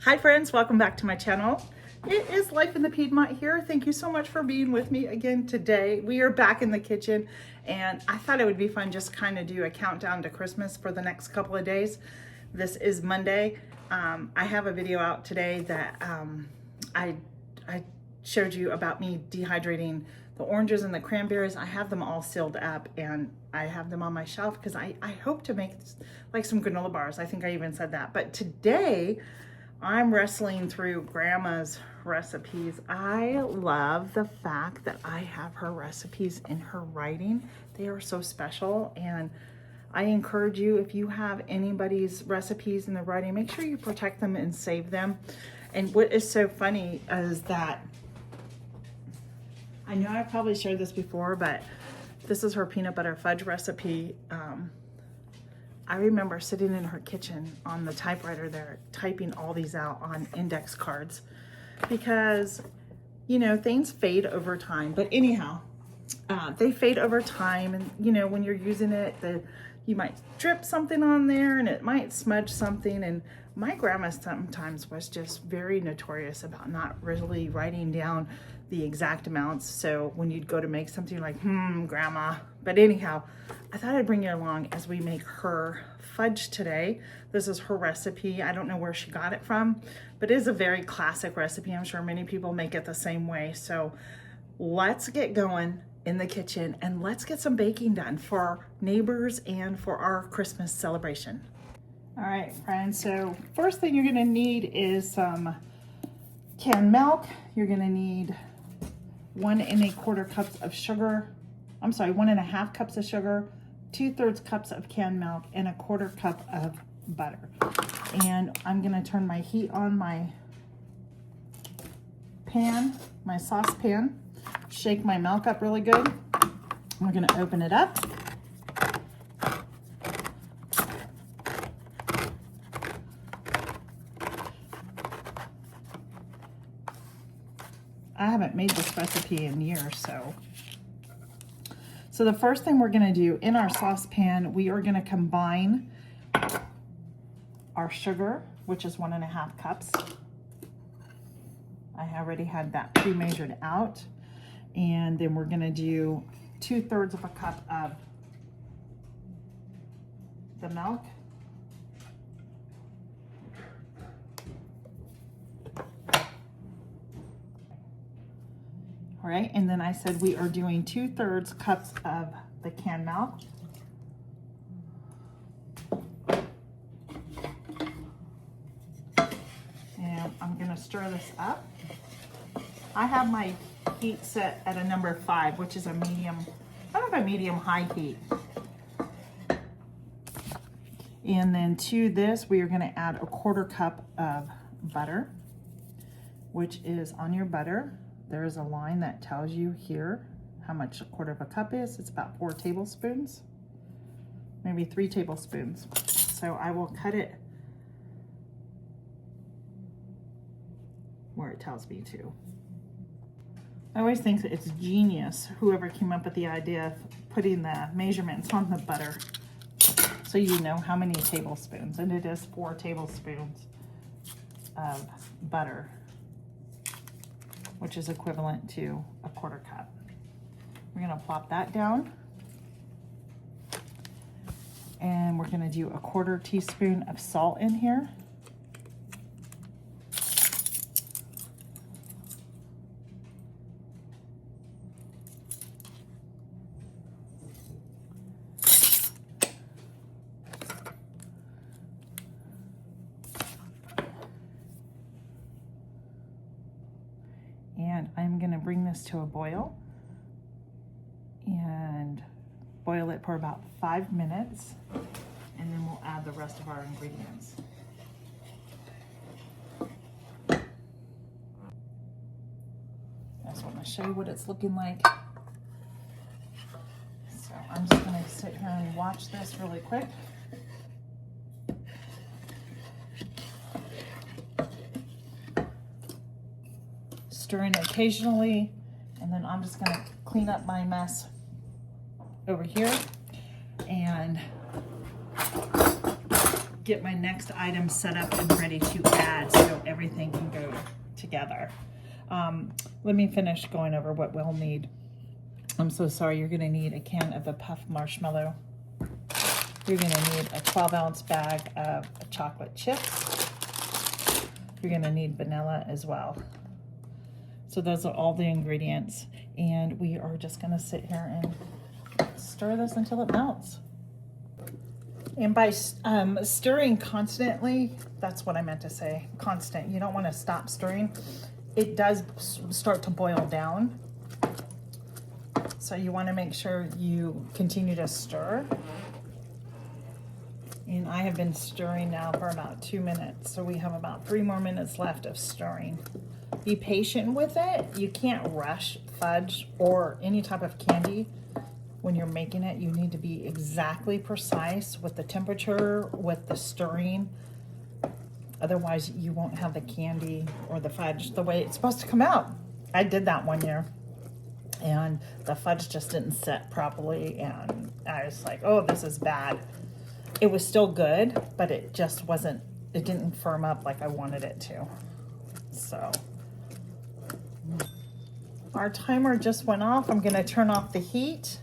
Hi friends, welcome back to my channel. It is Life in the Piedmont here. Thank you so much for being with me again today. We are back in the kitchen and I thought it would be fun just kind of do a countdown to Christmas for the next couple of days. This is Monday. I have a video out today that I showed you about me dehydrating the oranges and the cranberries. I have them all sealed up and I have them on my shelf because I hope to make like some granola bars. I think I even said that. But today I'm wrestling through Grandma's recipes. I love the fact that I have her recipes in her writing. They are so special, and I encourage you, if you have anybody's recipes in the writing, make sure you protect them and save them. And what is so funny is that, I know I've probably shared this before, but this is her peanut butter fudge recipe. I remember sitting in her kitchen on the typewriter there, typing all these out on index cards because, you know, things fade over time. But anyhow, they fade over time. And, you know, when you're using it, you might drip something on there and it might smudge something. And my grandma sometimes was just very notorious about not really writing down the exact amounts. So when you'd go to make something, you're like, grandma. But anyhow, I thought I'd bring you along as we make her fudge today. This is her recipe. I don't know where she got it from, but it is a very classic recipe. I'm sure many people make it the same way. So let's get going in the kitchen and let's get some baking done for our neighbors and for our Christmas celebration. All right, friends, so first thing you're gonna need is some canned milk. You're gonna need 1 1/4 cups of sugar. I'm sorry, 1 1/2 cups of sugar, 2/3 cups of canned milk, and 1/4 cup of butter. And I'm gonna turn my heat on my pan, my saucepan, shake my milk up really good. We're gonna open it up. I haven't made this recipe in years, so the first thing we're gonna do in our saucepan, we are gonna combine our sugar, which is 1 1/2 cups. I already had that pre-measured out. And then we're gonna do 2/3 of a cup of the milk. All right, and then I said we are doing 2/3 cups of the canned milk. And I'm gonna stir this up. I have my heat set at a number 5, which is a medium, kind of a medium-high heat. And then to this, we are gonna add 1/4 cup of butter, which is on your butter. There is a line that tells you here how much 1/4 cup is. It's about 4 tablespoons, maybe 3 tablespoons. So I will cut it where it tells me to. I always think that it's genius, whoever came up with the idea of putting the measurements on the butter so you know how many tablespoons. And it is 4 tablespoons of butter, which is equivalent to 1/4 cup. We're gonna plop that down. And we're gonna do 1/4 teaspoon of salt in here. And I'm gonna bring this to a boil and boil it for about 5 minutes, and then we'll add the rest of our ingredients. I just want to show you what it's looking like. So I'm just gonna sit here and watch this really quick. Stirring occasionally, and then I'm just gonna clean up my mess over here and get my next item set up and ready to add so everything can go together. Let me finish going over what we'll need. I'm so sorry. You're gonna need a can of the puff marshmallow. You're gonna need a 12-ounce bag of chocolate chips. You're gonna need vanilla as well. So those are all the ingredients. And we are just gonna sit here and stir this until it melts. And by stirring constantly, that's what I meant to say, constant. You don't wanna stop stirring. It does start to boil down. So you wanna make sure you continue to stir. And I have been stirring now for about 2 minutes. So we have about 3 more minutes left of stirring. Be patient with it. You can't rush fudge or any type of candy. When you're making it, you need to be exactly precise with the temperature, with the stirring. Otherwise, you won't have the candy or the fudge the way it's supposed to come out. I did that one year, and the fudge just didn't set properly, and I was like, oh, this is bad. It was still good, but it just wasn't, it didn't firm up like I wanted it to. So our timer just went off. I'm gonna turn off the heat,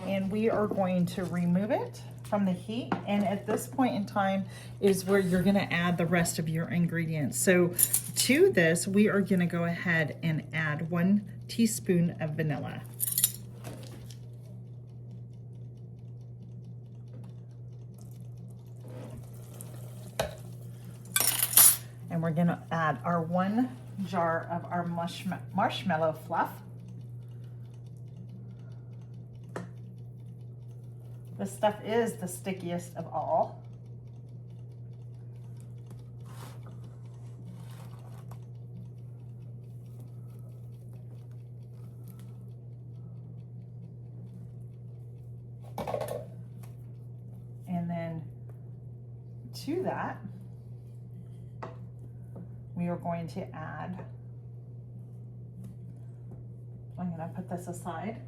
and we are going to remove it from the heat. And at this point in time is where you're gonna add the rest of your ingredients. So to this, we are gonna go ahead and add 1 teaspoon of vanilla. And we're gonna add our 1 jar of our marshmallow fluff. This stuff is the stickiest of all. And then to that, we are going to add, I'm gonna put this aside,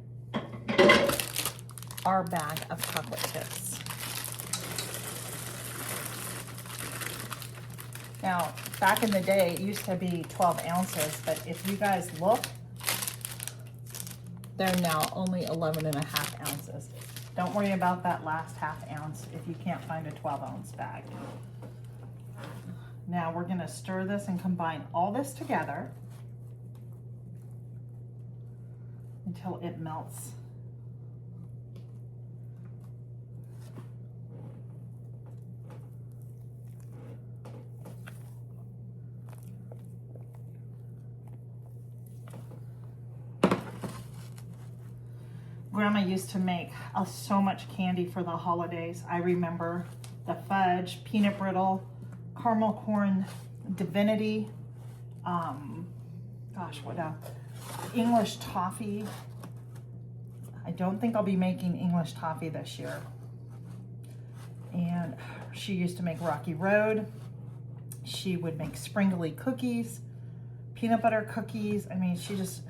our bag of chocolate chips. Now, back in the day, it used to be 12 ounces, but if you guys look, they're now only 11.5 ounces. Don't worry about that last half ounce if you can't find a 12-ounce bag. Now we're gonna stir this and combine all this together until it melts. Grandma used to make so much candy for the holidays. I remember the fudge, peanut brittle, caramel corn, divinity, gosh, what else? English toffee. I don't think I'll be making English toffee this year. And she used to make Rocky Road. She would make sprinkly cookies, peanut butter cookies. I mean, she just,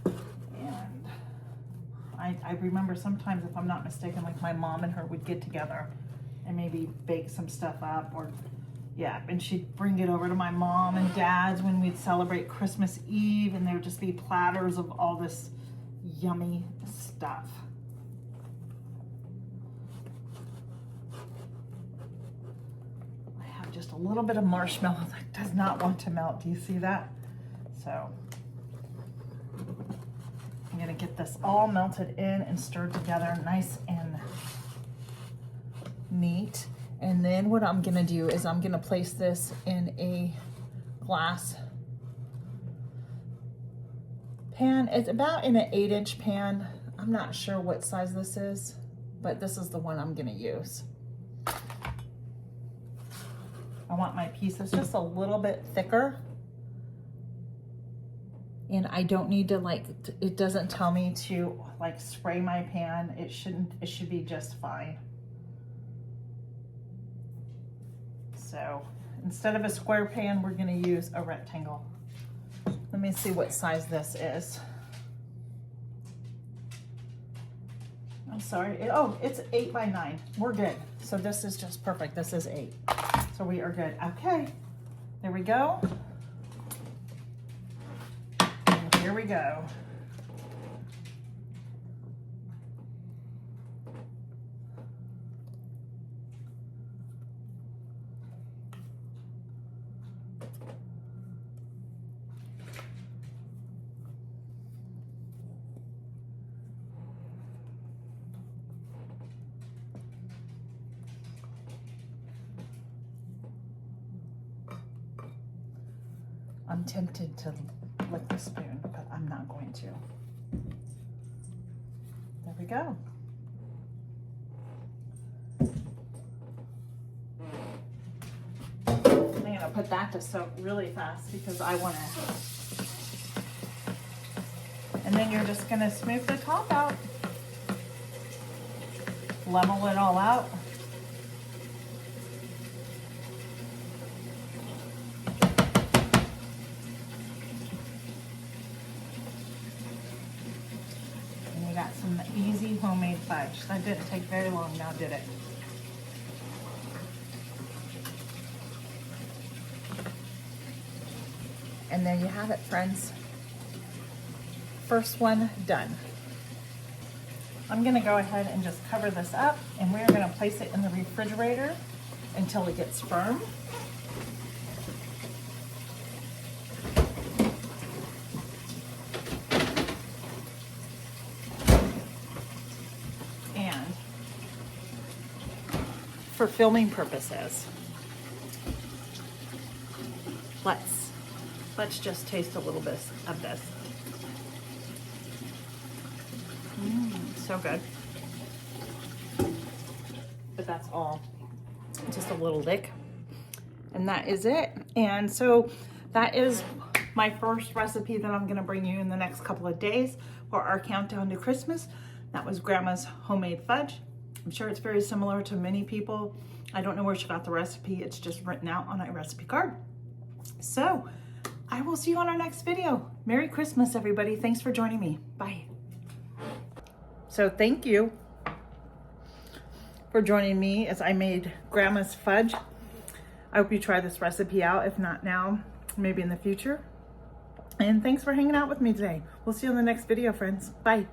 and I remember sometimes, if I'm not mistaken, like my mom and her would get together and maybe bake some stuff up, or yeah, and she'd bring it over to my mom and dad's when we'd celebrate Christmas Eve, and there would just be platters of all this yummy stuff. I have just a little bit of marshmallow that does not want to melt. Do you see that? So I'm gonna get this all melted in and stirred together nice and neat. And then what I'm gonna do is I'm gonna place this in a glass pan. It's about in an 8-inch pan. I'm not sure what size this is, but this is the one I'm gonna use. I want my pieces just a little bit thicker. And I don't need to it doesn't tell me to spray my pan. It should be just fine. So instead of a square pan, we're gonna use a rectangle. Let me see what size this is. Oh, I'm sorry. Oh, it's 8 by 9. We're good. So this is just perfect. This is 8. So we are good. Okay. There we go. And here we go. I'm tempted to lick the spoon, but I'm not going to. There we go. I'm gonna put that to soak really fast because I want to. And then you're just gonna smooth the top out. Level it all out. Got some easy homemade fudge. That didn't take very long now, did it? And there you have it, friends. First one done. I'm gonna go ahead and just cover this up, and we're gonna place it in the refrigerator until it gets firm. For filming purposes, let's just taste a little bit of this. So good. But that's all. Just a little lick. And that is it. And so that is my first recipe that I'm gonna bring you in the next couple of days for our countdown to Christmas. That was Grandma's homemade fudge. I'm sure it's very similar to many people. I don't know where she got the recipe. It's just written out on a recipe card. So I will see you on our next video. Merry Christmas, everybody. Thanks for joining me. Bye. So thank you for joining me as I made Grandma's fudge. I hope you try this recipe out. If not now, maybe in the future. And thanks for hanging out with me today. We'll see you in the next video, friends. Bye.